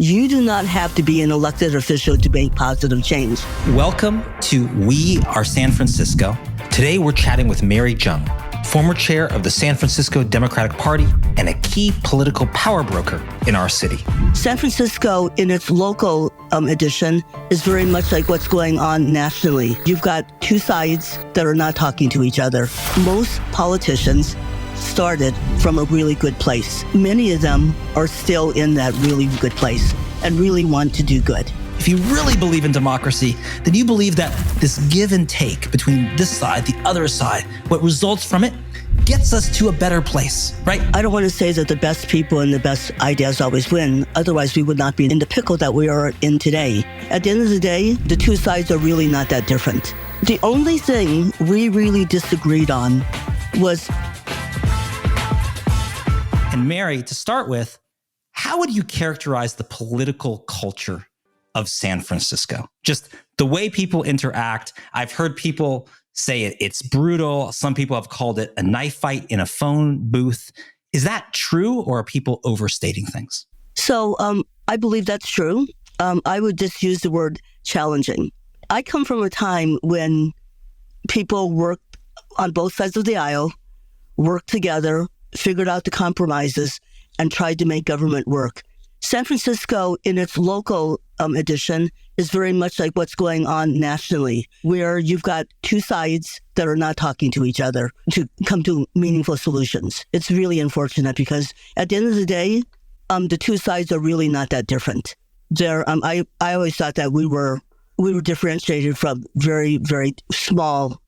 You do not have to be an elected official to make positive change. Welcome to We Are San Francisco. Today we're chatting with Mary Jung, former chair of the San Francisco Democratic Party and a key political power broker in our city. San Francisco, in its local edition, is very much like what's going on nationally. You've got two sides that are not talking to each other. Most politicians started from a really good place. Many of them are still in that really good place and really want to do good. If you really believe in democracy, then you believe that this give and take between this side, the other side, what results from it gets us to a better place, right? I don't want to say that the best people and the best ideas always win. Otherwise, we would not be in the pickle that we are in today. At the end of the day, the two sides are really not that different. The only thing we really disagreed on was... And Mary, to start with, how would you characterize the political culture of San Francisco? Just the way people interact. I've heard people say it's brutal. Some people have called it a knife fight in a phone booth. Is that true, or are people overstating things? So I believe that's true. I would just use the word challenging. I come from a time when people worked on both sides of the aisle, worked together, figured out the compromises, and tried to make government work. San Francisco, in its local edition, is very much like what's going on nationally, where you've got two sides that are not talking to each other to come to meaningful solutions. It's really unfortunate because at the end of the day, the two sides are really not that different. I always thought that we were differentiated from very, very small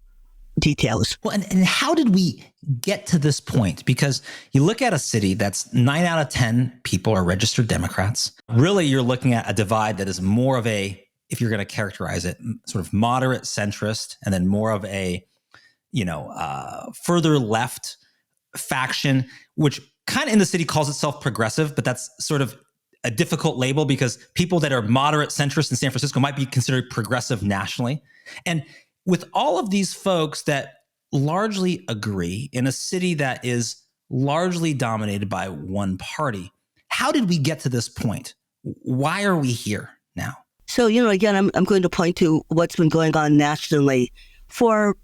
details. Well, and how did we get to this point? Because you look at a city that's 9 out of 10 people are registered Democrats. Really, you're looking at a divide that is more of a, if you're going to characterize it, sort of moderate centrist, and then more of a, further left faction, which kind of in the city calls itself progressive, but that's sort of a difficult label because people that are moderate centrist in San Francisco might be considered progressive nationally. And with all of these folks that largely agree in a city that is largely dominated by one party, how did we get to this point? Why are we here now? So, again, I'm going to point to what's been going on nationally for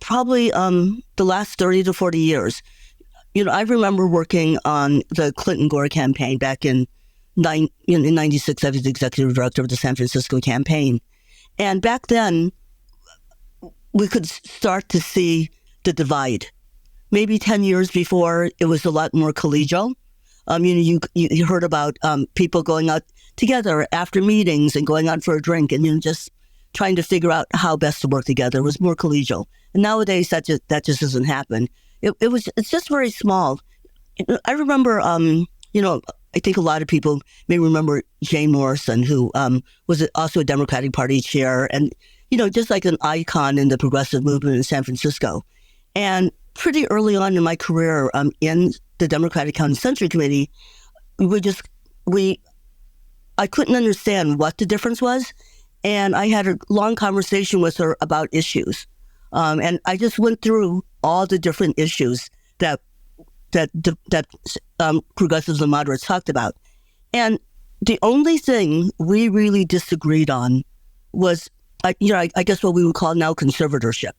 probably the last 30 to 40 years. I remember working on the Clinton-Gore campaign back in 96. I was the executive director of the San Francisco campaign. And back then, we could start to see the divide. Maybe 10 years before, it was a lot more collegial. You heard about people going out together after meetings and going out for a drink and just trying to figure out how best to work together. It was more collegial. And nowadays, that just doesn't happen. It's just very small. I remember, I think a lot of people may remember Jane Morrison, who was also a Democratic Party chair, and just like an icon in the progressive movement in San Francisco. And pretty early on in my career in the Democratic County Century Committee, I couldn't understand what the difference was. And I had a long conversation with her about issues. And I just went through all the different issues that progressives and moderates talked about. And the only thing we really disagreed on was I guess what we would call now conservatorship.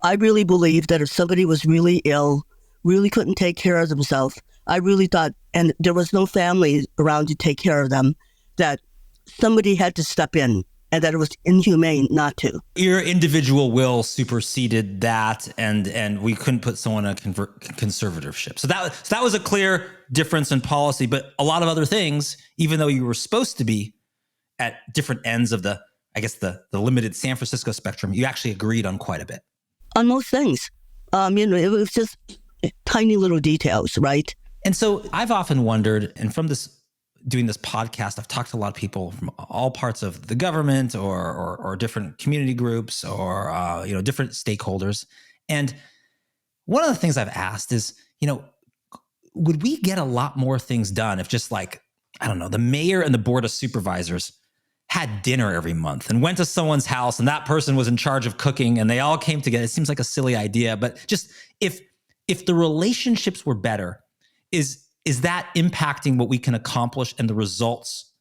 I really believe that if somebody was really ill, really couldn't take care of themselves, I really thought, and there was no family around to take care of them, that somebody had to step in and that it was inhumane not to. Your individual will superseded that, and we couldn't put someone in a conservatorship. So that was a clear difference in policy, but a lot of other things, even though you were supposed to be at different ends of the limited San Francisco spectrum, you actually agreed on quite a bit. On most things. It was just tiny little details, right? And so I've often wondered, and from doing this podcast, I've talked to a lot of people from all parts of the government or different community groups or, different stakeholders. And one of the things I've asked is, would we get a lot more things done if just the mayor and the board of supervisors had dinner every month and went to someone's house and that person was in charge of cooking and they all came together? It seems like a silly idea, but just if the relationships were better, is that impacting what we can accomplish and the results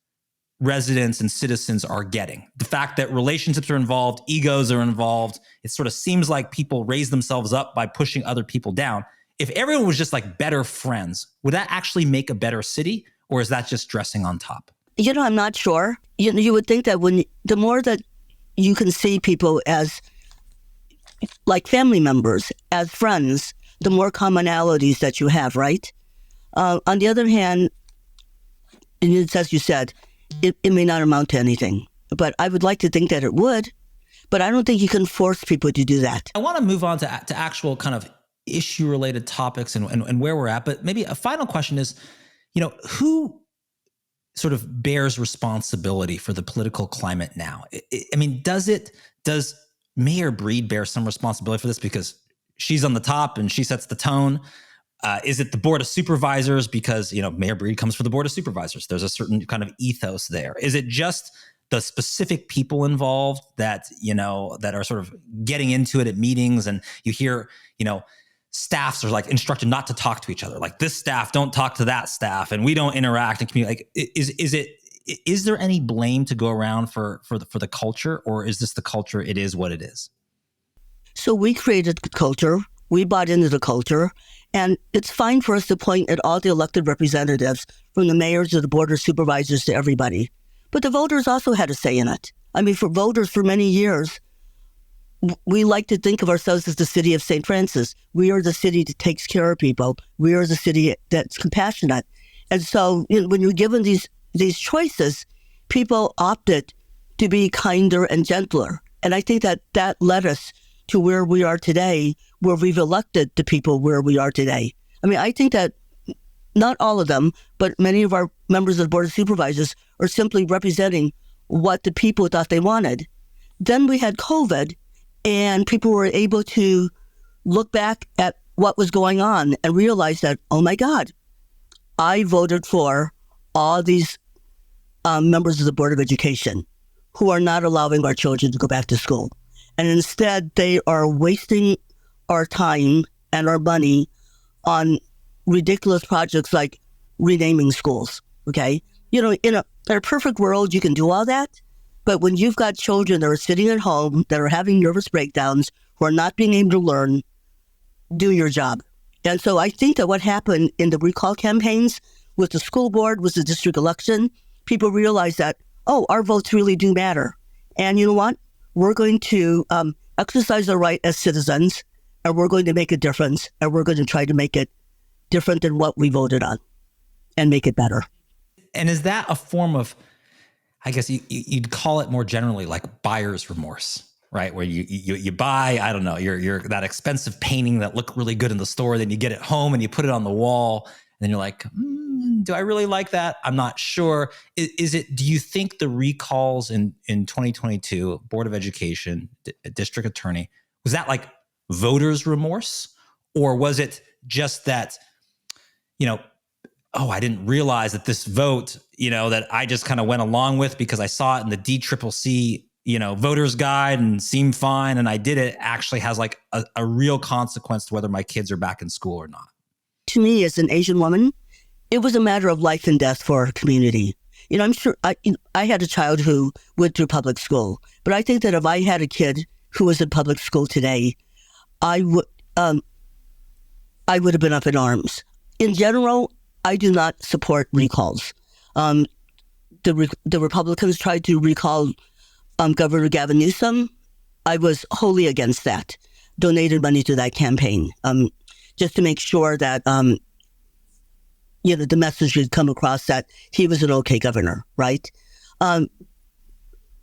residents and citizens are getting. The fact that relationships are involved, egos are involved, it sort of seems like people raise themselves up by pushing other people down. If everyone was just like better friends, would that actually make a better city? Or is that just dressing on top? I'm not sure. You would think that the more that you can see people as like family members, as friends, the more commonalities that you have, right? On the other hand, it's as you said, it may not amount to anything. But I would like to think that it would. But I don't think you can force people to do that. I want to move on to actual kind of issue-related topics and where we're at. But maybe a final question is, who sort of bears responsibility for the political climate now? I mean, does Mayor Breed bear some responsibility for this because she's on the top and she sets the tone? Is it the Board of Supervisors because, Mayor Breed comes from the Board of Supervisors? There's a certain kind of ethos there. Is it just the specific people involved that, that are sort of getting into it at meetings, and you hear, staffs are like instructed not to talk to each other. Like, this staff don't talk to that staff and we don't interact and communicate. Like, is there any blame to go around for the culture, or is this the culture? It is what it is. So we created the culture. We bought into the culture, and it's fine for us to point at all the elected representatives, from the mayors to the board of supervisors to everybody. But the voters also had a say in it. I mean, for voters for many years, we like to think of ourselves as the city of St. Francis. We are the city that takes care of people. We are the city that's compassionate. And so when you're given these choices, people opted to be kinder and gentler. And I think that led us to where we are today, where we've elected the people where we are today. I mean, I think that not all of them, but many of our members of the Board of Supervisors are simply representing what the people thought they wanted. Then we had COVID, and people were able to look back at what was going on and realize that, oh my God, I voted for all these members of the Board of Education who are not allowing our children to go back to school. And instead, they are wasting our time and our money on ridiculous projects like renaming schools, okay? In a perfect world, you can do all that. But when you've got children that are sitting at home, that are having nervous breakdowns, who are not being able to learn, do your job. And so I think that what happened in the recall campaigns with the school board, with the district election, people realized that, our votes really do matter. And you know what? We're going to exercise our right as citizens, and we're going to make a difference, and we're going to try to make it different than what we voted on and make it better. And is that a form of, I guess you'd call it more generally like buyer's remorse, right? Where you buy, I don't know, you're that expensive painting that looked really good in the store, then you get it home and you put it on the wall, and then you're like, do I really like that? I'm not sure. Do you think the recalls in 2022, Board of Education, District Attorney, was that like voters' remorse? Or was it just that, I didn't realize that this vote, that I just kind of went along with because I saw it in the DCCC, voters guide and seemed fine, and I did it, actually has like a real consequence to whether my kids are back in school or not? To me, as an Asian woman, it was a matter of life and death for our community. I'm sure I had a child who went through public school, but I think that if I had a kid who was in public school today, I would have been up in arms. In general, I do not support recalls. The Republicans tried to recall Governor Gavin Newsom. I was wholly against that. Donated money to that campaign, just to make sure that the message would come across that he was an okay governor, right? In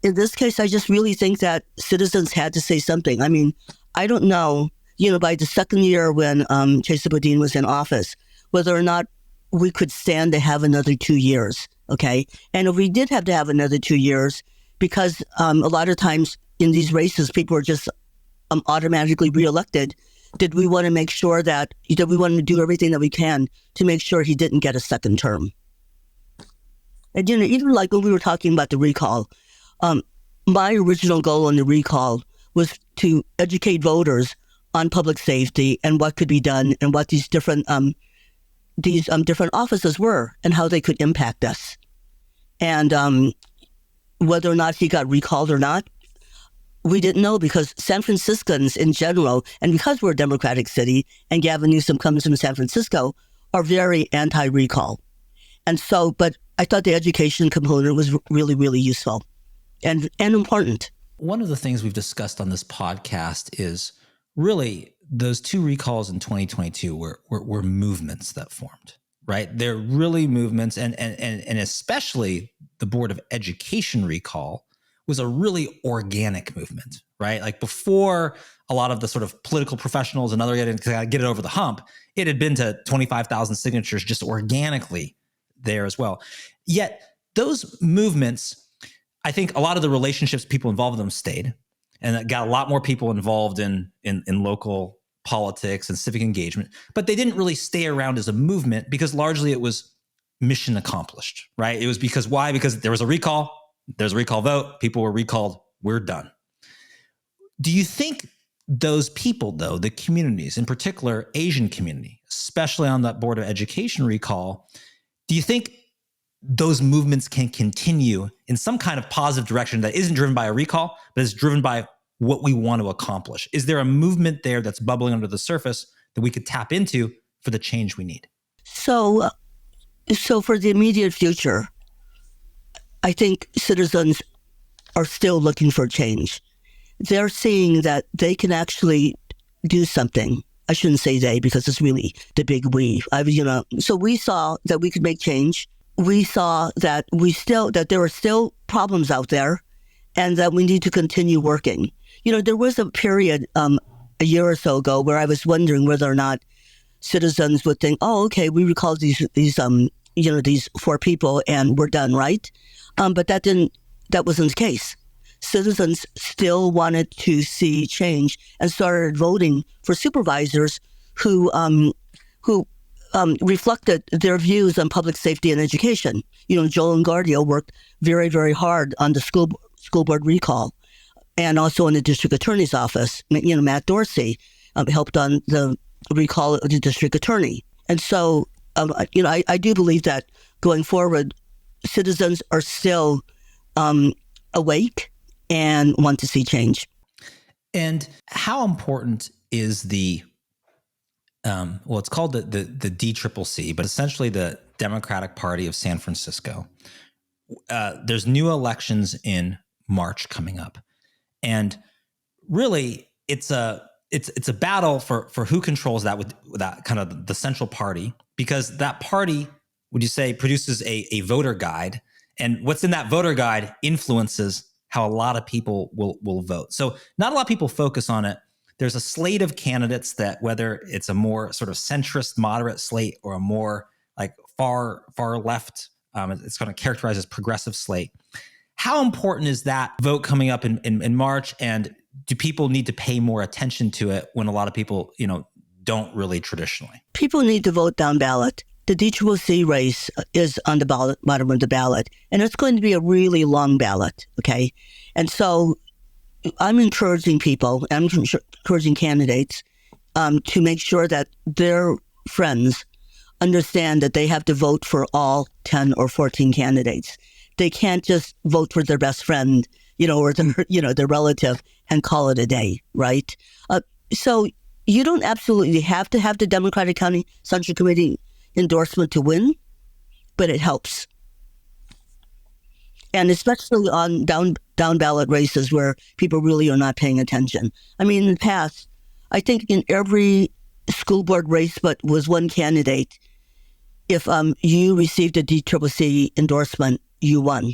this case, I just really think that citizens had to say something. I mean, I don't know, by the second year when Chesa Boudin was in office, whether or not we could stand to have another 2 years, okay? And if we did have to have another 2 years, because a lot of times in these races, people are just automatically reelected, did we want to make sure that we want to do everything that we can to make sure he didn't get a second term? And even like when we were talking about the recall, my original goal on the recall was to educate voters on public safety and what could be done and what these different offices were and how they could impact us. And whether or not he got recalled or not, we didn't know, because San Franciscans in general, and because we're a Democratic city and Gavin Newsom comes from San Francisco, are very anti-recall. And so, but I thought the education component was really, really useful and important. One of the things we've discussed on this podcast is really those two recalls in 2022 were movements that formed, right? They're really movements, and especially the Board of Education recall was a really organic movement, right? Like before a lot of the sort of political professionals and other get it over the hump, it had been to 25,000 signatures just organically there as well. Yet those movements, I think a lot of the relationships people involved in them stayed, and that got a lot more people involved in local politics and civic engagement, but they didn't really stay around as a movement because largely it was mission accomplished, right? It was because why? Because there was a recall, there's a recall vote, people were recalled, we're done. Do you think those people, though, the communities, in particular Asian community, especially on that Board of Education recall, do you think those movements can continue in some kind of positive direction that isn't driven by a recall, but is driven by what we want to accomplish? Is there a movement there that's bubbling under the surface that we could tap into for the change we need? So for the immediate future, I think citizens are still looking for change. They're seeing that they can actually do something. I shouldn't say they, because it's really the big we. So we saw that we could make change. We saw that that there are still problems out there, and that we need to continue working. There was a period a year or so ago where I was wondering whether or not citizens would think, "Oh, okay, we recalled these 4 people and we're done, right?" But that wasn't the case. Citizens still wanted to see change and started voting for supervisors who reflected their views on public safety and education. Joel Engardio worked very, very hard on the school board recall, and also in the district attorney's office. Matt Dorsey helped on the recall of the district attorney. And so, I do believe that going forward, citizens are still awake and want to see change. And how important is it's called the DCCC, but essentially the Democratic Party of San Francisco. There's new elections in March coming up, and really it's a battle for who controls that with that kind of the central party, because that party, would you say, produces a voter guide, and what's in that voter guide influences how a lot of people will vote. So not a lot of people focus on it. There's a slate of candidates that, whether it's a more sort of centrist, moderate slate or a more like far left, it's kind of characterized as progressive slate. How important is that vote coming up in March? And do people need to pay more attention to it when a lot of people, don't really traditionally? People need to vote down ballot. The DCCC race is on the bottom of the ballot, and it's going to be a really long ballot, okay? And so I'm encouraging people, I'm encouraging candidates to make sure that their friends understand that they have to vote for all 10 or 14 candidates. They can't just vote for their best friend, or their relative and call it a day, right? So you don't absolutely have to have the Democratic County Central Committee endorsement to win, but it helps. And especially on down ballot races where people really are not paying attention. I mean, in the past, I think in every school board race but was one candidate, if you received a DCCC endorsement, you won,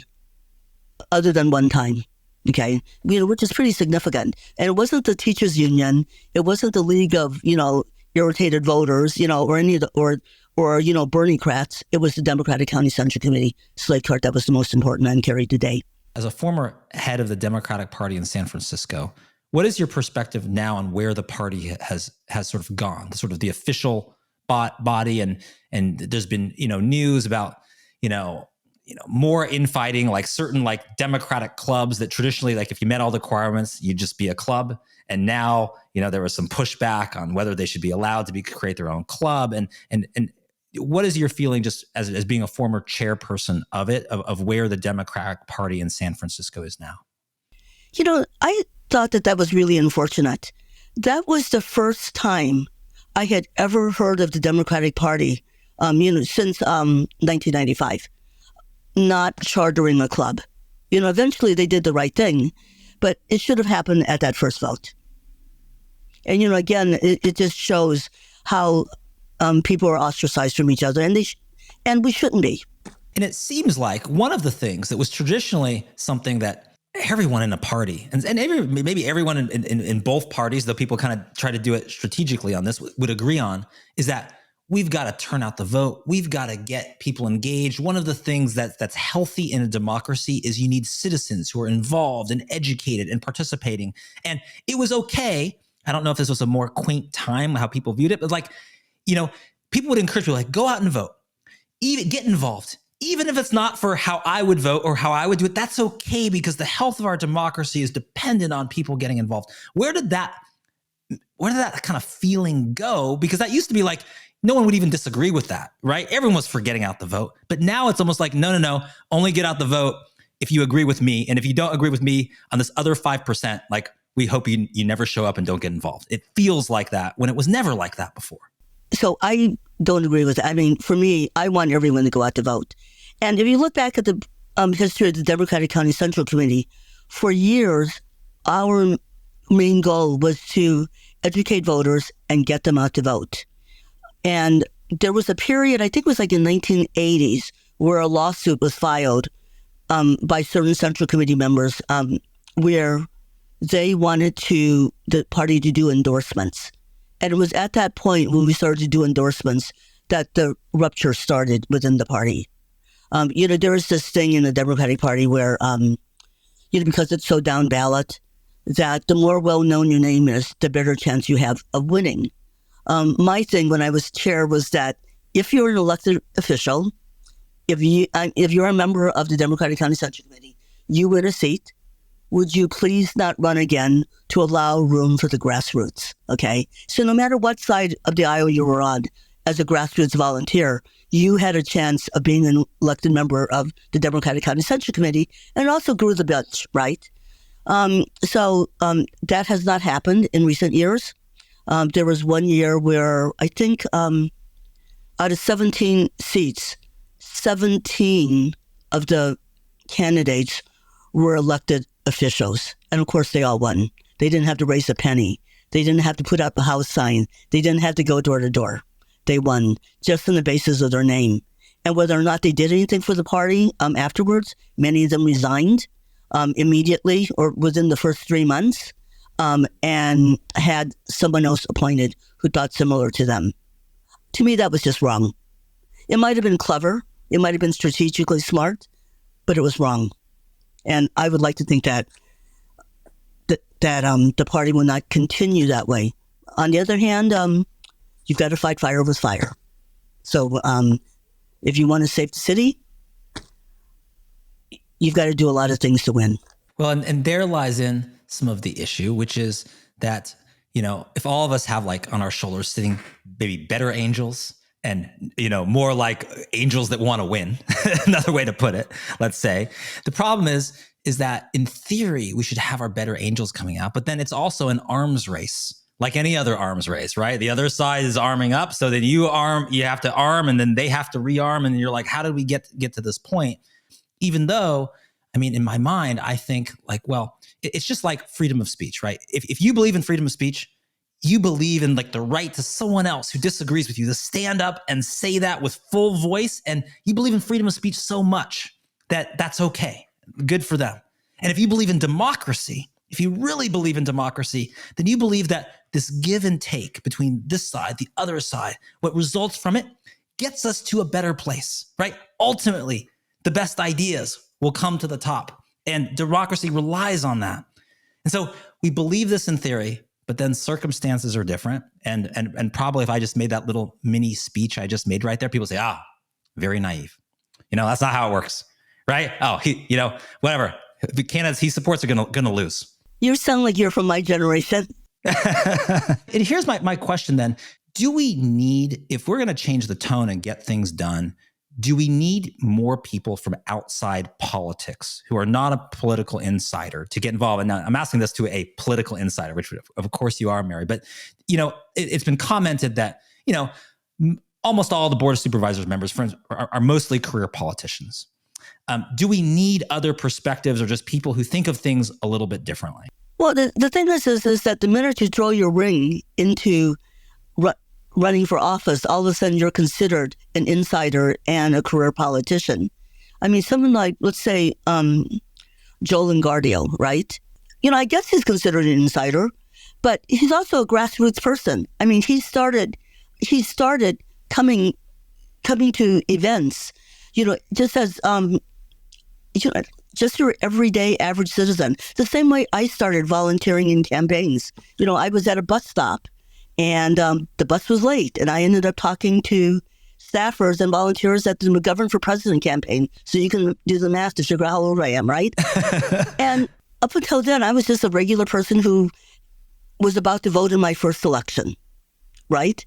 other than one time, okay? Which is pretty significant. And it wasn't the teachers union, it wasn't the League of, irritated voters, or any of the, or Bernie Kratz. It was the Democratic County Central Committee slate card that was the most important and carried today. As a former head of the Democratic Party in San Francisco, what is your perspective now on where the party has sort of gone, sort of the official body, and there's been news about more infighting, like certain like Democratic clubs that traditionally, like if you met all the requirements, you'd just be a club. And now, there was some pushback on whether they should be allowed to create their own club. And what is your feeling just as being a former chairperson of it, of where the Democratic Party in San Francisco is now? I thought that was really unfortunate. That was the first time I had ever heard of the Democratic Party, since 1995, not chartering a club. Eventually they did the right thing, but it should have happened at that first vote. And, again, it just shows how people are ostracized from each other, and we shouldn't be. And it seems like one of the things that was traditionally something that everyone in a party, and maybe everyone in both parties, though people kind of try to do it strategically on this, would agree on, is that we've got to turn out the vote. We've got to get people engaged. One of the things that's healthy in a democracy is you need citizens who are involved and educated and participating. And it was okay. I don't know if this was a more quaint time, how people viewed it, but people would encourage people go out and vote, even get involved. Even if it's not for how I would vote or how I would do it, that's okay, because the health of our democracy is dependent on people getting involved. Where did that kind of feeling go? Because that used to be no one would even disagree with that, right? Everyone was for getting out the vote. But now it's almost no, only get out the vote if you agree with me. And if you don't agree with me on this other 5%, we hope you never show up and don't get involved. It feels like that when it was never like that before. So I don't agree with that. I mean, for me, I want everyone to go out to vote. And if you look back at the history of the Democratic County Central Committee, for years, our main goal was to educate voters and get them out to vote. And there was a period, I think it was in 1980s, where a lawsuit was filed by certain Central Committee members where they wanted the party to do endorsements. And it was at that point when we started to do endorsements that the rupture started within the party. There is this thing in the Democratic Party where, because it's so down ballot, that the more well-known your name is, the better chance you have of winning. My thing when I was chair was that if you're an elected official, if you're a member of the Democratic County Central Committee, you win a seat. Would you please not run again to allow room for the grassroots? Okay. So no matter what side of the aisle you were on, as a grassroots volunteer, you had a chance of being an elected member of the Democratic County Central Committee, and it also grew the bench, right? So that has not happened in recent years. There was one year where I think out of 17 seats, 17 of the candidates were elected officials. And of course, they all won. They didn't have to raise a penny. They didn't have to put up a house sign. They didn't have to go door to door. They won just on the basis of their name. And whether or not they did anything for the party afterwards, many of them resigned immediately or within the first 3 months and had someone else appointed who thought similar to them. To me, that was just wrong. It might have been clever. It might have been strategically smart, but it was wrong. And I would like to think that the party will not continue that way. On the other hand, you've got to fight fire with fire. So if you want to save the city, you've got to do a lot of things to win. Well, and there lies in some of the issue, which is that, if all of us have on our shoulders sitting maybe better angels and, more like angels that want to win, another way to put it, let's say, the problem is that in theory, we should have our better angels coming out, but then it's also an arms race. Like any other arms race, right? The other side is arming up. So then you have to arm, and then they have to rearm. And you're like, how did we get to this point? Even though, in my mind, I think it's just like freedom of speech, right? If you believe in freedom of speech, you believe in the right to someone else who disagrees with you to stand up and say that with full voice. And you believe in freedom of speech so much that that's okay. Good for them. And if you believe in democracy, if you really believe in democracy, then you believe that this give and take between this side, the other side, what results from it gets us to a better place, right? Ultimately, the best ideas will come to the top, and democracy relies on that. And so we believe this in theory, but then circumstances are different. And probably if I just made that little mini speech I just made right there, people say, very naive. That's not how it works, right? Whatever. The candidates he supports are gonna lose. You sound like you're from my generation. And here's my question then. do we need, if we're going to change the tone and get things done, do we need more people from outside politics who are not a political insider to get involved? And now I'm asking this to a political insider, which of course you are, Mary. But, it's been commented that, almost all the Board of Supervisors members are mostly career politicians. Do we need other perspectives or just people who think of things a little bit differently? Well, the thing is that the minute you throw your ring into running for office, all of a sudden you're considered an insider and a career politician. I mean, someone like, let's say, Joe Longardio, right? I guess he's considered an insider, but he's also a grassroots person. I mean, he started coming to events, just as, just your everyday average citizen. The same way I started volunteering in campaigns. I was at a bus stop and the bus was late and I ended up talking to staffers and volunteers at the McGovern for President campaign. So you can do the math to figure out how old I am, right? And up until then, I was just a regular person who was about to vote in my first election, right?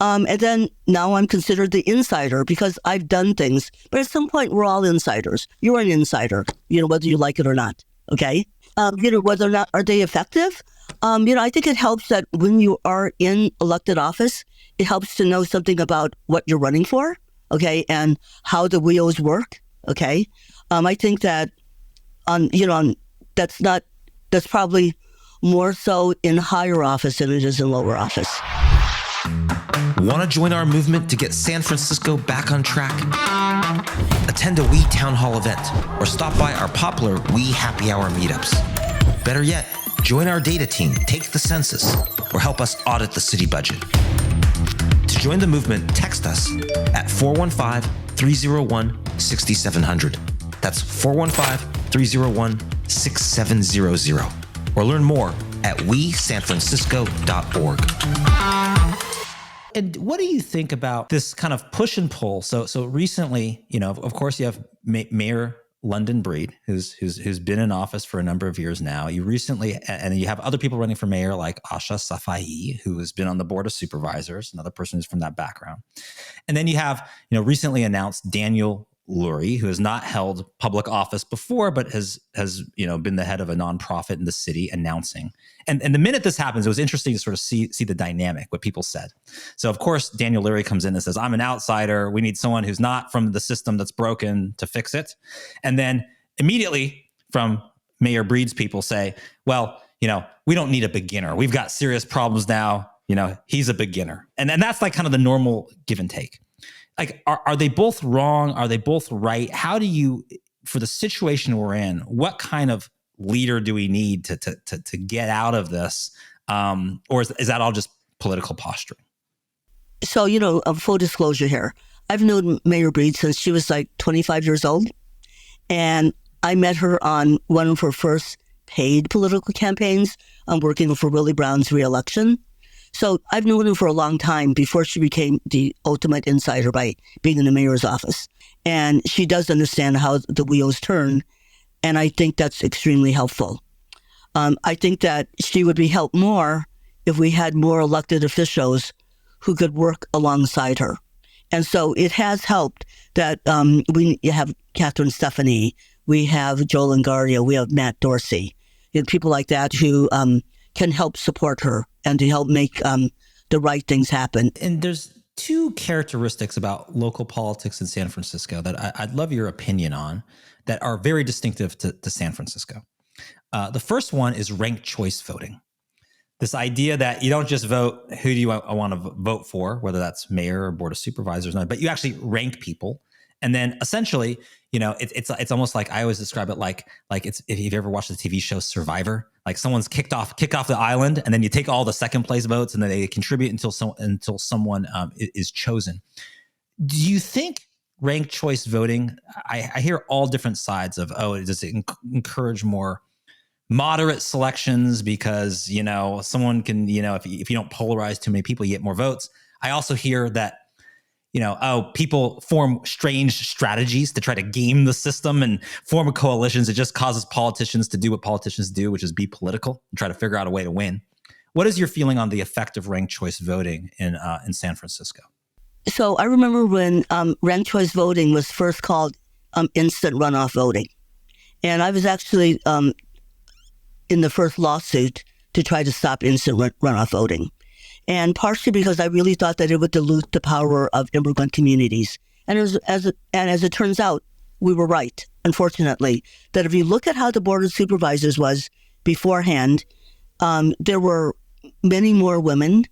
And then now I'm considered the insider because I've done things. But at some point, we're all insiders. You're an insider, whether you like it or not, okay? Whether or not, are they effective? I think it helps that when you are in elected office, it helps to know something about what you're running for, okay, and how the wheels work, okay? I think that that's probably more so in higher office than it is in lower office. Want to join our movement to get San Francisco back on track? Attend a We Town Hall event or stop by our popular We Happy Hour meetups. Better yet, join our data team, take the census, or help us audit the city budget. To join the movement, text us at 415-301-6700. That's 415-301-6700. Or learn more at wesanfrancisco.org. And what do you think about this kind of push and pull? So recently, of course, you have Mayor London Breed, who's been in office for a number of years now. You recently, and you have other people running for mayor like Asha Safai, who has been on the Board of Supervisors, another person who's from that background. And then you have, recently announced Daniel Lurie, who has not held public office before, but has been the head of a nonprofit in the city, announcing. And the minute this happens, it was interesting to sort of see the dynamic, what people said. So of course, Daniel Lurie comes in and says, "I'm an outsider. We need someone who's not from the system that's broken to fix it." And then immediately from Mayor Breed's people say, "Well, we don't need a beginner. We've got serious problems now. He's a beginner." And that's like kind of the normal give and take. Like, are they both wrong? Are they both right? How do you, for the situation we're in, what kind of leader do we need to get out of this? Or is that all just political posturing? So, full disclosure here. I've known Mayor Breed since she was like 25 years old. And I met her on one of her first paid political campaigns. I'm working for Willie Brown's reelection. So I've known her for a long time before she became the ultimate insider by being in the mayor's office. And she does understand how the wheels turn. And I think that's extremely helpful. I think that she would be helped more if we had more elected officials who could work alongside her. And so it has helped that we have Catherine Stephanie, we have Joe Longardio, we have Matt Dorsey, people like that who can help support her and to help make the right things happen. And there's two characteristics about local politics in San Francisco that I'd love your opinion on that are very distinctive to San Francisco. The first one is ranked choice voting. This idea that you don't just vote who do you want to vote for, whether that's mayor or board of supervisors, but you actually rank people. And then essentially, it's almost like I always describe it like it's, if you've ever watched the TV show Survivor, like someone's kick off the island, and then you take all the second place votes, and then they contribute until someone is chosen. Do you think ranked choice voting? I hear all different sides of, does it encourage more moderate selections because someone can if you don't polarize too many people, you get more votes. I also hear that people form strange strategies to try to game the system and form coalitions. It just causes politicians to do what politicians do, which is be political and try to figure out a way to win. What is your feeling on the effect of ranked choice voting in San Francisco? So I remember when ranked choice voting was first called instant runoff voting. And I was actually in the first lawsuit to try to stop instant runoff voting. And partially because I really thought that it would dilute the power of immigrant communities. And as it turns out, we were right, unfortunately, that if you look at how the Board of Supervisors was beforehand, there were many more women,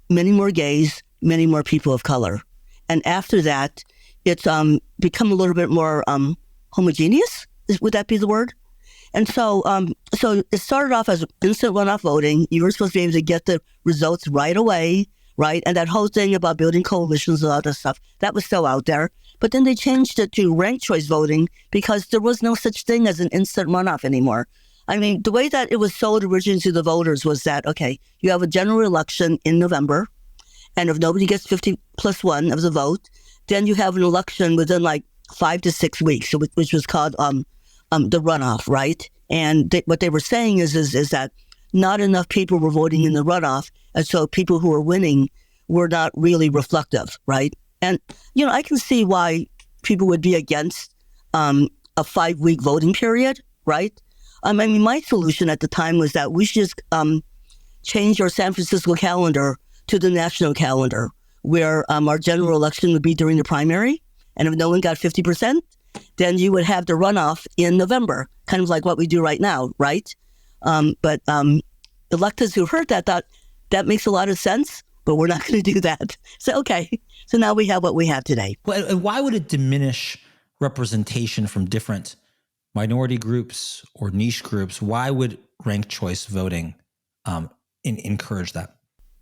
many more gays, many more people of color. And after that, it's become a little bit more homogeneous. Would that be the word? And so it started off as instant runoff voting. You were supposed to be able to get the results right away, right? And that whole thing about building coalitions and all that stuff, that was still out there. But then they changed it to ranked choice voting because there was no such thing as an instant runoff anymore. I mean, the way that it was sold originally to the voters was that, okay, you have a general election in November, and if nobody gets 50+1 of the vote, then you have an election within like 5 to 6 weeks, which was called the runoff, right? And what they were saying is that not enough people were voting in the runoff, and so people who were winning were not really reflective, right? And, I can see why people would be against a 5-week voting period, right? I mean, my solution at the time was that we should just change our San Francisco calendar to the national calendar, where our general election would be during the primary, and if no one got 50%, then you would have the runoff in November, kind of like what we do right now, right? But electors who heard that thought, that makes a lot of sense, but we're not going to do that. So, okay. So now we have what we have today. Well, and why would it diminish representation from different minority groups or niche groups? Why would ranked choice voting encourage that?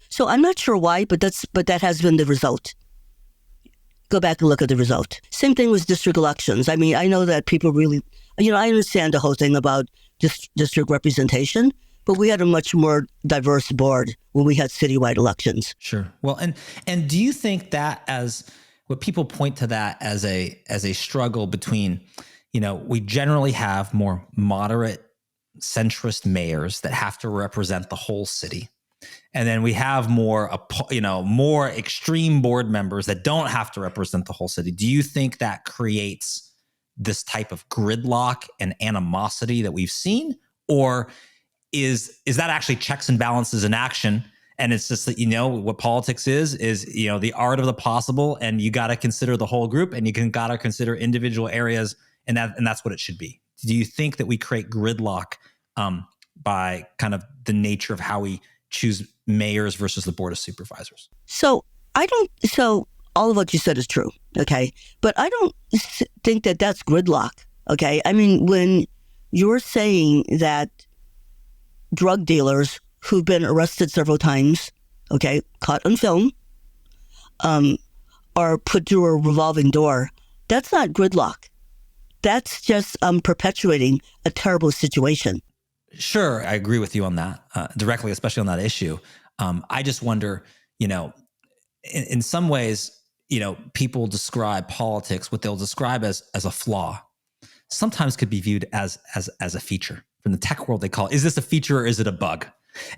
So I'm not sure why, but that has been the result. Go back and look at the result. Same thing with district elections. I mean, I know that people really, I understand the whole thing about district representation, but we had a much more diverse board when we had citywide elections. Sure. Well, and do you think that as what people point to that as a struggle between, we generally have more moderate centrist mayors that have to represent the whole city. And then we have more extreme board members that don't have to represent the whole city. Do you think that creates this type of gridlock and animosity that we've seen? Or is that actually checks and balances in action? And it's just that, what politics is the art of the possible, and you got to consider the whole group, and you got to consider individual areas, and that's what it should be. Do you think that we create gridlock by kind of the nature of how we choose mayors versus the Board of Supervisors? So all of what you said is true, okay? But I don't think that that's gridlock, okay? I mean, when you're saying that drug dealers who've been arrested several times, okay, caught on film, are put through a revolving door, that's not gridlock. That's just perpetuating a terrible situation. Sure, I agree with you on that directly, especially on that issue. I just wonder, in some ways, people describe politics, what they'll describe as a flaw, sometimes could be viewed as a feature. From the tech world, they call it, is this a feature or is it a bug?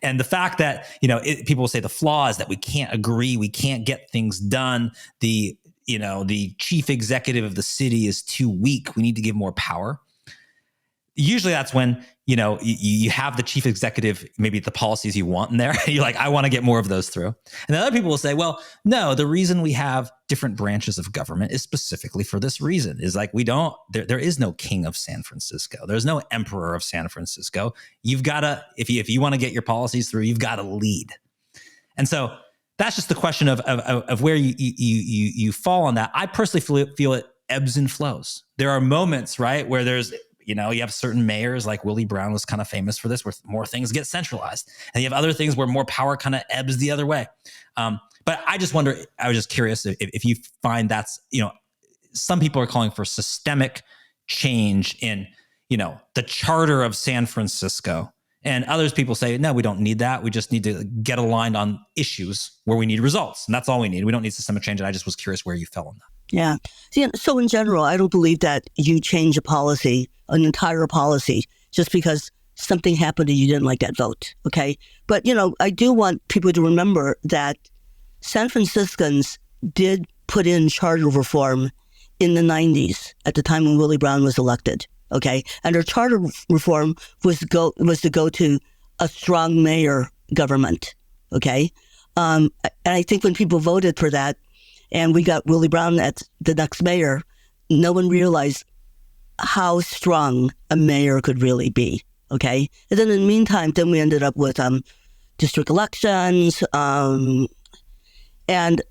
And the fact that, people will say the flaw is that we can't agree, we can't get things done. The chief executive of the city is too weak. We need to give more power. Usually that's when, you have the chief executive, maybe the policies you want in there. You're like, I want to get more of those through. And then other people will say, well, no, the reason we have different branches of government is specifically for this reason. Is like, there is no king of San Francisco. There's no emperor of San Francisco. You've got to, if you want to get your policies through, you've got to lead. And so that's just the question of where you fall on that. I personally feel it ebbs and flows. There are moments, right, where there's, you have certain mayors like Willie Brown was kind of famous for this, where more things get centralized. And you have other things where more power kind of ebbs the other way. But I just wonder, I was just curious if you find that's, some people are calling for systemic change in, the charter of San Francisco. And others people say, no, we don't need that. We just need to get aligned on issues where we need results. And that's all we need. We don't need systemic change. And I just was curious where you fell on that. Yeah. So in general, I don't believe that you change an entire policy, just because something happened and you didn't like that vote, okay? But, I do want people to remember that San Franciscans did put in charter reform in the 90s at the time when Willie Brown was elected, okay? And their charter reform was to go to a strong mayor government, okay? And I think when people voted for that and we got Willie Brown as the next mayor, no one realized how strong a mayor could really be, okay? And then in the meantime, then we ended up with district elections, and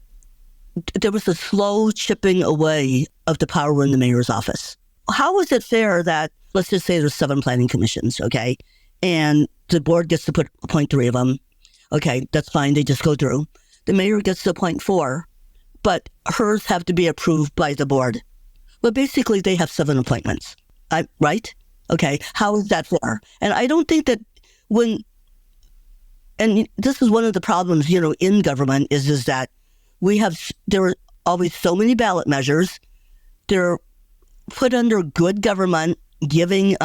there was a slow chipping away of the power in the mayor's office. How is it fair that, let's just say there's 7 planning commissions, okay? And the board gets to appoint 3 of them. Okay, that's fine. They just go through. The mayor gets to appoint 4, but hers have to be approved by the board. Well, basically, they have 7 appointments, right? Okay, how is that fair? And I don't think that and this is one of the problems, in government is that there are always so many ballot measures. They're put under good government, giving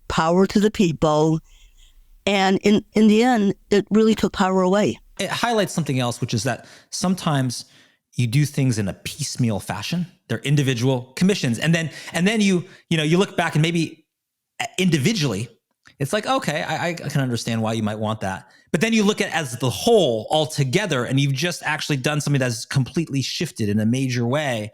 power to the people. And in the end, it really took power away. It highlights something else, which is that sometimes you do things in a piecemeal fashion. They're individual commissions. And then you look back and maybe individually, it's like, okay, I can understand why you might want that. But then you look at it as the whole altogether, and you've just actually done something that's completely shifted in a major way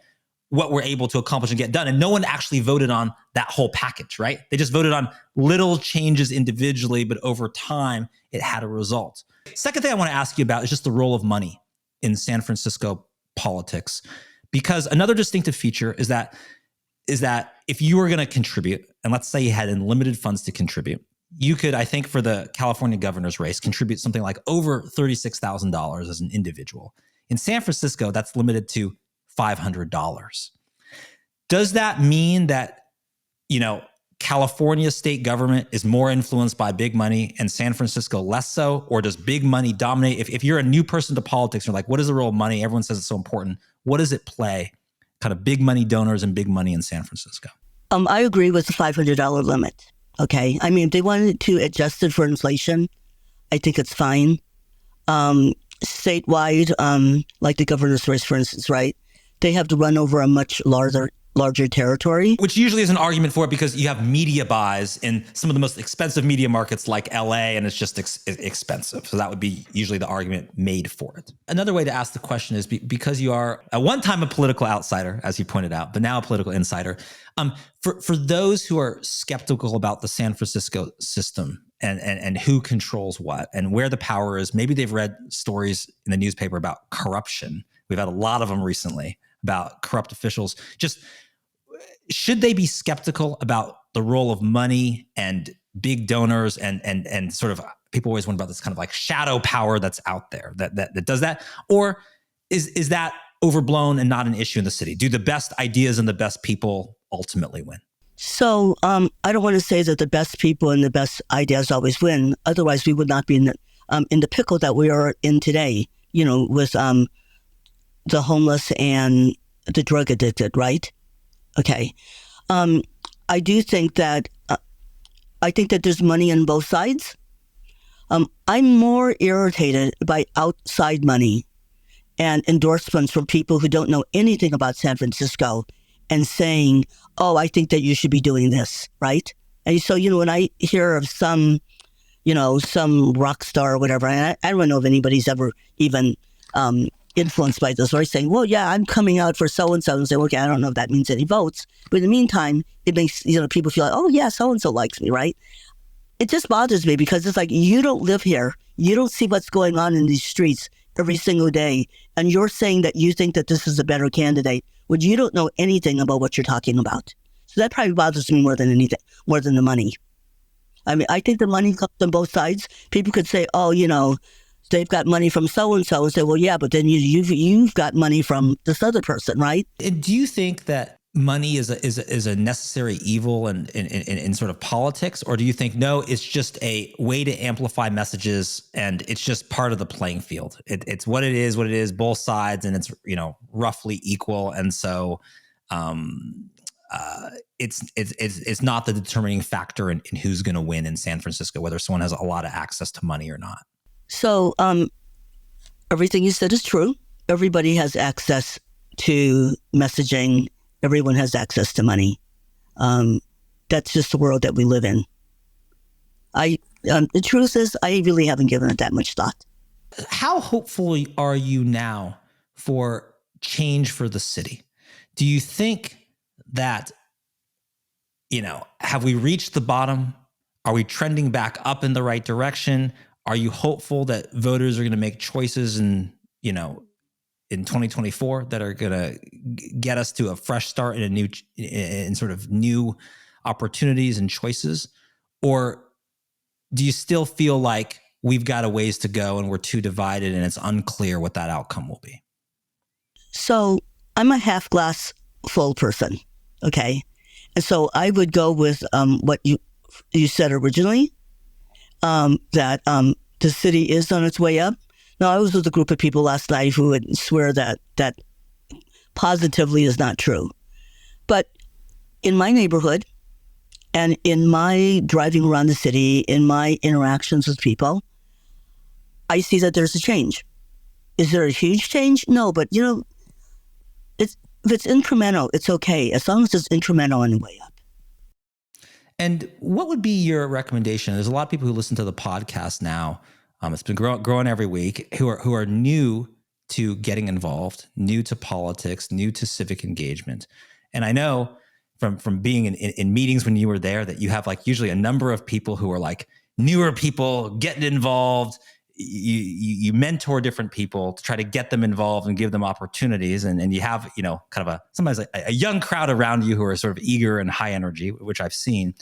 what we're able to accomplish and get done. And no one actually voted on that whole package, right? They just voted on little changes individually, but over time, it had a result. Second thing I want to ask you about is just the role of money in San Francisco politics, because another distinctive feature is that if you were going to contribute, and let's say you had unlimited funds to contribute, you could, I think for the California governor's race, contribute something like over $36,000 as an individual. In San Francisco, that's limited to $500. Does that mean that, California state government is more influenced by big money and San Francisco less so? Or does big money dominate? If you're a new person to politics, you're like, what is the role of money? Everyone says it's so important. What does it play? Kind of big money donors and big money in San Francisco. I agree with the $500 limit. Okay. I mean, if they wanted to adjust it for inflation, I think it's fine. Statewide, like the governor's race, for instance, right? They have to run over a much larger territory. Which usually is an argument for it because you have media buys in some of the most expensive media markets like LA, and it's just expensive. So that would be usually the argument made for it. Another way to ask the question is because you are at one time a political outsider, as you pointed out, but now a political insider. For those who are skeptical about the San Francisco system and who controls what and where the power is, maybe they've read stories in the newspaper about corruption. We've had a lot of them recently about corrupt officials. Just should they be skeptical about the role of money and big donors and sort of, people always wonder about this kind of like shadow power that's out there that does that? Or is that overblown and not an issue in the city? Do the best ideas and the best people ultimately win? So I don't want to say that the best people and the best ideas always win. Otherwise, we would not be in the pickle that we are in today, with the homeless and the drug addicted, right? Okay. I do think that there's money on both sides. I'm more irritated by outside money and endorsements from people who don't know anything about San Francisco and saying, oh, I think that you should be doing this, right? And so, when I hear of some rock star or whatever, and I don't know if anybody's ever even influenced by this, right? Saying, well, yeah, I'm coming out for so-and-so, and say, okay, I don't know if that means any votes. But in the meantime, it makes, people feel like, oh, yeah, so-and-so likes me, right? It just bothers me because it's like, you don't live here. You don't see what's going on in these streets every single day. And you're saying that you think that this is a better candidate when you don't know anything about what you're talking about. So that probably bothers me more than anything, more than the money. I mean, I think the money comes on both sides. People could say, oh, they've got money from so-and-so, and say, well, yeah, but then you've got money from this other person, right? And do you think that money is a necessary evil in sort of politics? Or do you think, no, it's just a way to amplify messages and it's just part of the playing field? It's what it is, both sides, and it's, roughly equal. And so it's not the determining factor in who's going to win in San Francisco, whether someone has a lot of access to money or not. So everything you said is true. Everybody has access to messaging. Everyone has access to money. That's just the world that we live in. The truth is, I really haven't given it that much thought. How hopeful are you now for change for the city? Do you think that, have we reached the bottom? Are we trending back up in the right direction? Are you hopeful that voters are going to make choices in 2024 that are going to get us to a fresh start in sort of new opportunities and choices? Or do you still feel like we've got a ways to go and we're too divided and it's unclear what that outcome will be? So I'm a half glass full person, okay? And so I would go with what you said originally, that the city is on its way up. Now, I was with a group of people last night who would swear that positively is not true. But in my neighborhood and in my driving around the city, in my interactions with people, I see that there's a change. Is there a huge change? No, but if it's incremental, it's okay, as long as it's incremental on the way up. And what would be your recommendation? There's a lot of people who listen to the podcast now. It's been growing every week, who are new to getting involved, new to politics, new to civic engagement. And I know from being in meetings when you were there that you have like usually a number of people who are like newer people getting involved. You mentor different people to try to get them involved and give them opportunities. And you have, kind of sometimes a young crowd around you who are sort of eager and high energy, which I've seen.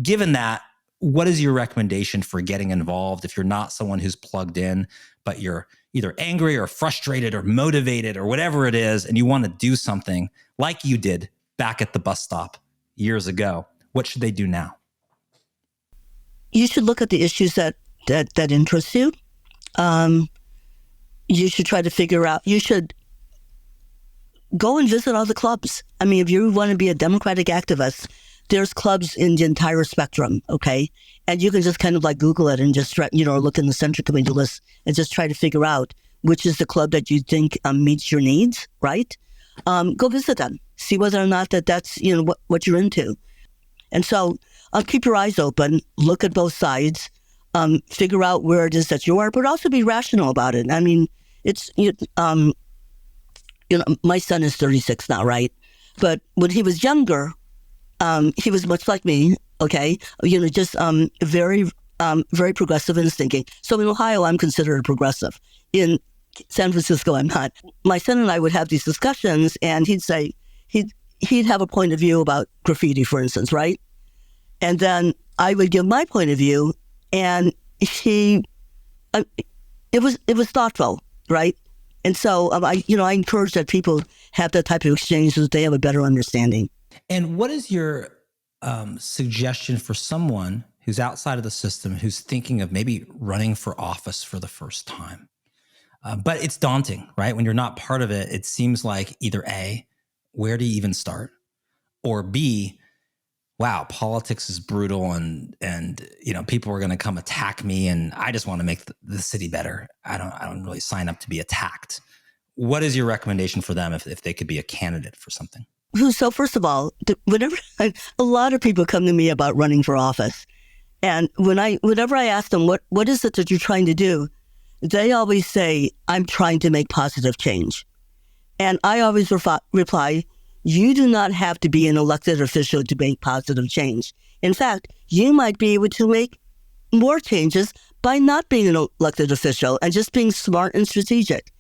Given that, what is your recommendation for getting involved if you're not someone who's plugged in, but you're either angry or frustrated or motivated or whatever it is, and you want to do something like you did back at the bus stop years ago? What should they do now? You should look at the issues that interest you. You should try to figure out, you should go and visit all the clubs. I mean, if you want to be a democratic activist, there's clubs in the entire spectrum, okay? And you can just kind of like Google it and just, look in the Central Committee list and just try to figure out which is the club that you think meets your needs, right? Go visit them. See whether or not that's, what you're into. And so keep your eyes open, look at both sides, figure out where it is that you are, but also be rational about it. I mean, it's, my son is 36 now, right? But when he was younger, he was much like me, okay? Just very, very progressive in his thinking. So in Ohio, I'm considered a progressive. In San Francisco, I'm not. My son and I would have these discussions, and he'd say, he'd have a point of view about graffiti, for instance, right? And then I would give my point of view, and it was thoughtful, right? And so I encourage that people have that type of exchange so that they have a better understanding. And what is your suggestion for someone who's outside of the system, who's thinking of maybe running for office for the first time? But it's daunting, right? When you're not part of it, it seems like either A, where do you even start? Or B, wow, politics is brutal and people are going to come attack me and I just want to make the city better. I don't really sign up to be attacked. What is your recommendation for them if they could be a candidate for something? So first of all, a lot of people come to me about running for office. And whenever I ask them, what is it that you're trying to do? They always say, I'm trying to make positive change. And I always reply, you do not have to be an elected official to make positive change. In fact, you might be able to make more changes by not being an elected official and just being smart and strategic.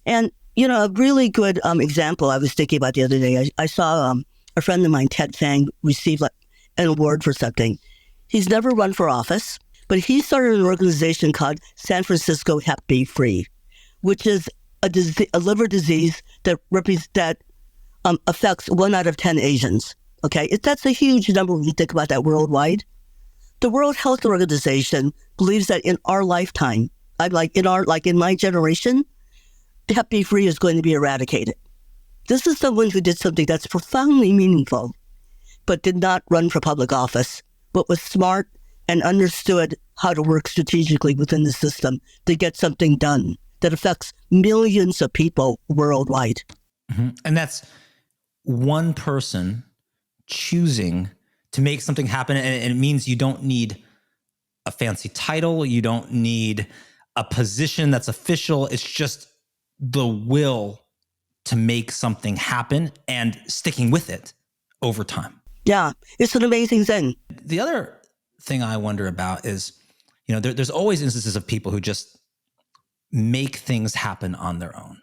And, a really good example I was thinking about the other day, I saw a friend of mine, Ted Fang, receive an award for something. He's never run for office, but he started an organization called San Francisco Hep B Free, which is a liver disease that affects 1 out of 10 Asians. Okay, that's a huge number when you think about that worldwide. The World Health Organization believes that in our lifetime, in my generation, Hep B free is going to be eradicated. This is someone who did something that's profoundly meaningful, but did not run for public office, but was smart and understood how to work strategically within the system to get something done that affects millions of people worldwide. Mm-hmm. And that's one person choosing to make something happen. And it means you don't need a fancy title. You don't need a position that's official. It's just the will to make something happen and sticking with it over time. Yeah, it's an amazing thing. The other thing I wonder about is, there's always instances of people who just make things happen on their own.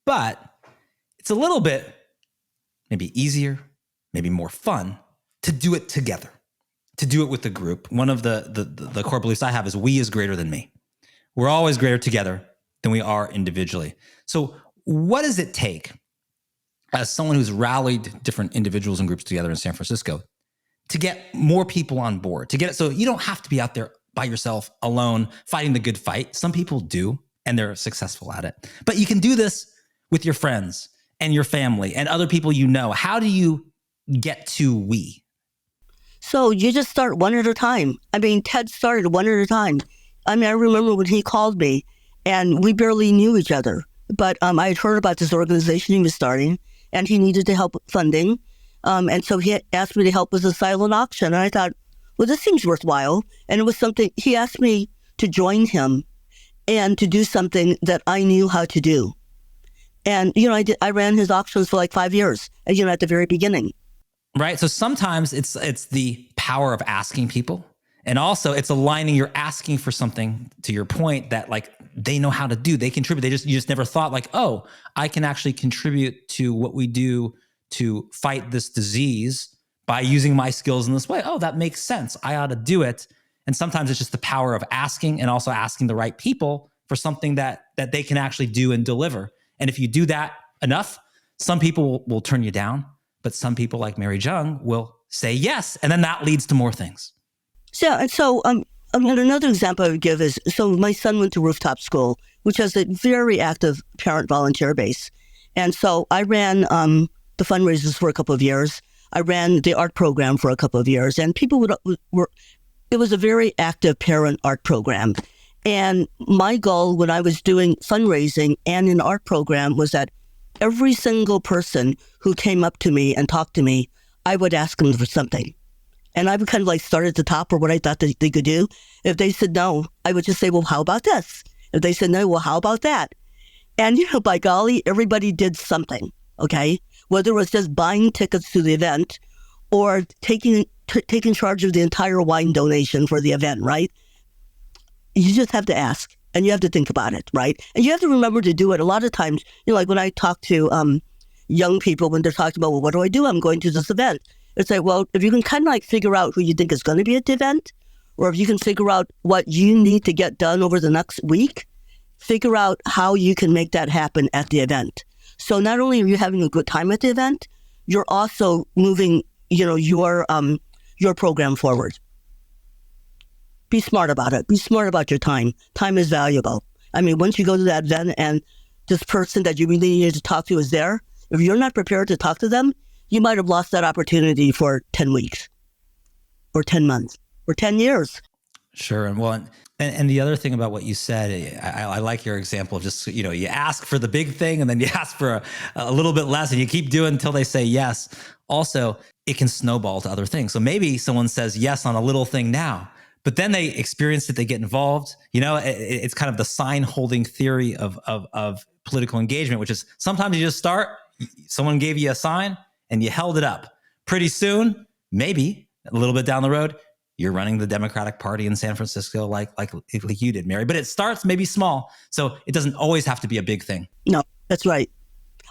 But it's a little bit maybe easier, maybe more fun to do it together, to do it with the group. One of the core beliefs I have is we is greater than me. We're always greater together than we are individually. So what does it take as someone who's rallied different individuals and groups together in San Francisco to get more people on board, to get it so you don't have to be out there by yourself, alone, fighting the good fight? Some people do, and they're successful at it. But you can do this with your friends and your family and other people you know. How do you get to we? So you just start one at a time. I mean, Ted started one at a time. I mean, I remember when he called me and we barely knew each other, but I had heard about this organization he was starting and he needed to help with funding. And so he asked me to help with a silent auction. And I thought, well, this seems worthwhile. And it was something, he asked me to join him and to do something that I knew how to do. And, I ran his auctions for like 5 years, at the very beginning. Right. So sometimes it's the power of asking people. And also it's aligning, you're asking for something, to your point, that like they know how to do, they contribute. You just never thought like, oh, I can actually contribute to what we do to fight this disease by using my skills in this way. Oh, that makes sense. I ought to do it. And sometimes it's just the power of asking, and also asking the right people for something that they can actually do and deliver. And if you do that enough, some people will turn you down, but some people like Mary Jung will say yes. And then that leads to more things. So another example I would give is, so my son went to Rooftop School, which has a very active parent volunteer base. And so I ran the fundraisers for a couple of years. I ran the art program for a couple of years, and people it was a very active parent art program. And my goal when I was doing fundraising and an art program was that every single person who came up to me and talked to me, I would ask them for something. And I would kind of like start at the top or what I thought that they could do. If they said no, I would just say, well, how about this? If they said no, well, how about that? And, by golly, everybody did something, okay? Whether it was just buying tickets to the event or taking charge of the entire wine donation for the event, right? You just have to ask and you have to think about it, right? And you have to remember to do it. A lot of times, like when I talk to young people, when they're talking about, well, what do I do? I'm going to this event. It's like, well, if you can kind of like figure out who you think is going to be at the event, or if you can figure out what you need to get done over the next week, figure out how you can make that happen at the event. So not only are you having a good time at the event, you're also moving, your program forward. Be smart about it. Be smart about your time. Time is valuable. I mean, once you go to that event and this person that you really needed to talk to is there, if you're not prepared to talk to them, you might have lost that opportunity for 10 weeks or 10 months or 10 years. Sure. And the other thing about what you said, I like your example of just, you ask for the big thing and then you ask for a little bit less and you keep doing until they say yes. Also, it can snowball to other things. So maybe someone says yes on a little thing now, but then they experience it, they get involved. It's kind of the sign holding theory of political engagement, which is sometimes you just start, someone gave you a sign and you held it up. Pretty soon, maybe a little bit down the road, you're running the Democratic Party in San Francisco like you did, Mary. But it starts maybe small. So it doesn't always have to be a big thing. No, that's right.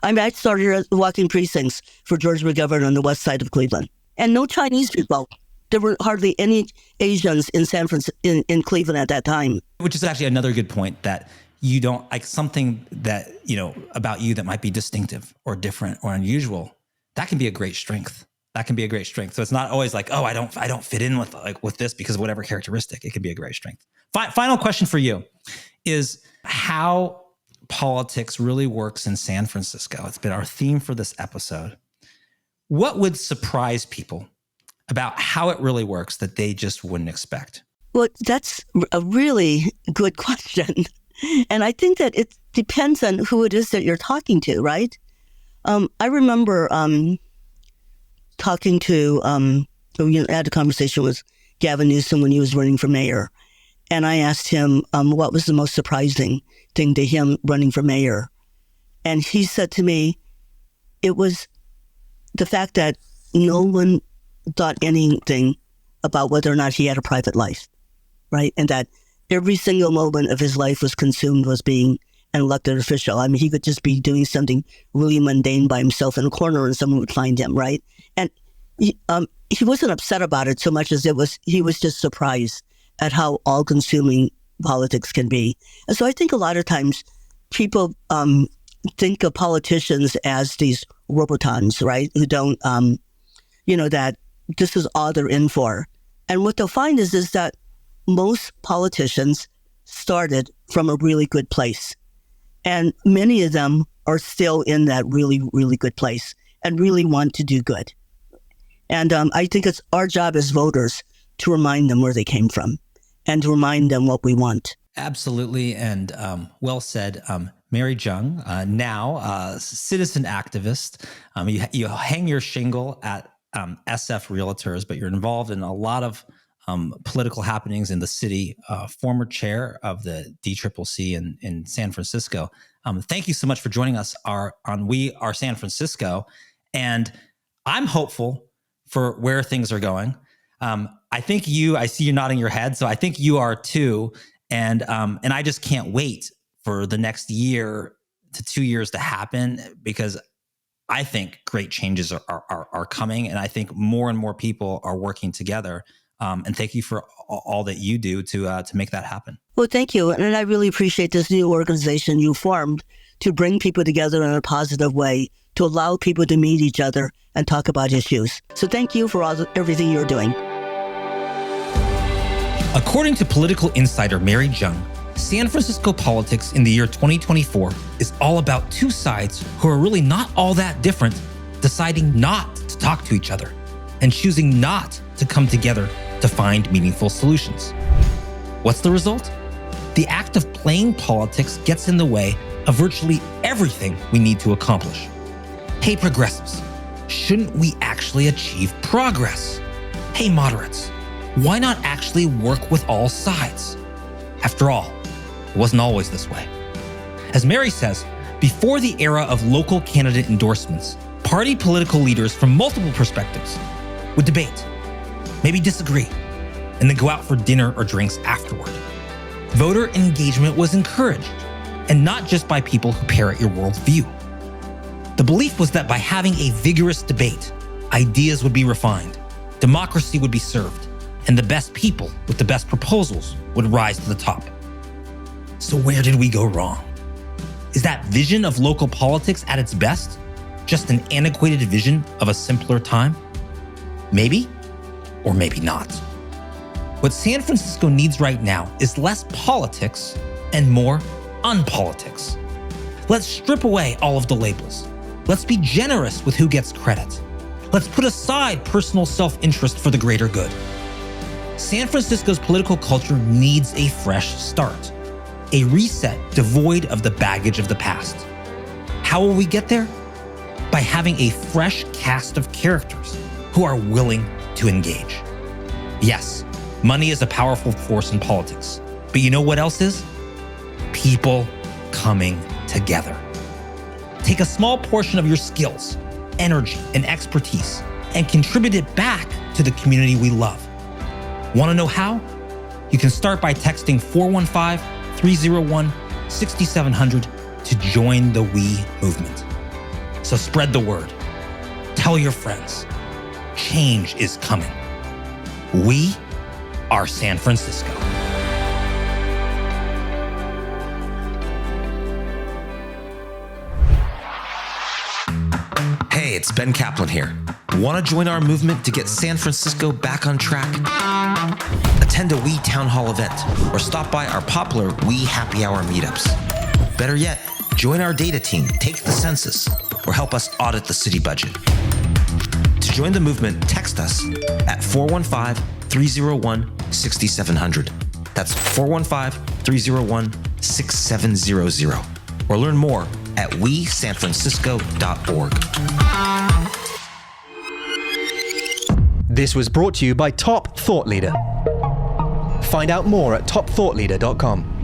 I mean, I started walking precincts for George McGovern on the west side of Cleveland. And no Chinese people. There were hardly any Asians in San Francisco, in Cleveland at that time. Which is actually another good point, that you don't like something that, about you that might be distinctive or different or unusual. That can be a great strength. So it's not always like, oh, I don't fit in with this because of whatever characteristic. It can be a great strength. Final question for you is, how politics really works in San Francisco. It's been our theme for this episode. What would surprise people about how it really works that they just wouldn't expect? Well, that's a really good question. And I think that it depends on who it is that you're talking to, right? I remember talking to, I had a conversation with Gavin Newsom when he was running for mayor. And I asked him what was the most surprising thing to him running for mayor. And he said to me, it was the fact that no one thought anything about whether or not he had a private life, right? And that every single moment of his life was consumed with being an elected official. I mean, he could just be doing something really mundane by himself in a corner and someone would find him, right? And he wasn't upset about it so much as he was just surprised at how all-consuming politics can be. And so I think a lot of times people think of politicians as these robotons, right? Who don't, that this is all they're in for. And what they'll find is that most politicians started from a really good place. And many of them are still in that really, really good place and really want to do good. And I think it's our job as voters to remind them where they came from and to remind them what we want. Absolutely. And well said. Mary Jung, now a citizen activist. You hang your shingle at SF Realtors, but you're involved in a lot of political happenings in the city, former chair of the DCCC in San Francisco. Thank you so much for joining us on We Are San Francisco. And I'm hopeful for where things are going. I see you nodding your head, so I think you are too. And I just can't wait for the next year to 2 years to happen, because I think great changes are coming, and I think more and more people are working together. And thank you for all that you do to make that happen. Well, thank you. And I really appreciate this new organization you formed to bring people together in a positive way, to allow people to meet each other and talk about issues. So thank you for everything you're doing. According to political insider Mary Jung, San Francisco politics in the year 2024 is all about two sides who are really not all that different, deciding not to talk to each other and choosing not to come together to find meaningful solutions. What's the result? The act of playing politics gets in the way of virtually everything we need to accomplish. Hey, progressives, shouldn't we actually achieve progress? Hey, moderates, why not actually work with all sides? After all, it wasn't always this way. As Mary says, before the era of local candidate endorsements, party political leaders from multiple perspectives would debate, maybe disagree, and then go out for dinner or drinks afterward. Voter engagement was encouraged, and not just by people who parrot your worldview. The belief was that by having a vigorous debate, ideas would be refined, democracy would be served, and the best people with the best proposals would rise to the top. So where did we go wrong? Is that vision of local politics at its best just an antiquated vision of a simpler time? Maybe, or maybe not. What San Francisco needs right now is less politics and more unpolitics. Let's strip away all of the labels. Let's be generous with who gets credit. Let's put aside personal self-interest for the greater good. San Francisco's political culture needs a fresh start, a reset devoid of the baggage of the past. How will we get there? By having a fresh cast of characters who are willing to engage. Yes, money is a powerful force in politics, but you know what else is? People coming together. Take a small portion of your skills, energy, and expertise and contribute it back to the community we love. Want to know how? You can start by texting 415-301-6700 to join the We movement. So spread the word. Tell your friends. Change is coming. We are San Francisco. Hey, it's Ben Kaplan here. Want to join our movement to get San Francisco back on track? Attend a We Town Hall event or stop by our popular We Happy Hour meetups. Better yet, join our data team, take the census, or help us audit the city budget. To join the movement, text us at 415-301-6700. That's 415-301-6700. Or learn more at wesanfrancisco.org. This was brought to you by Top Thought Leader. Find out more at topthoughtleader.com.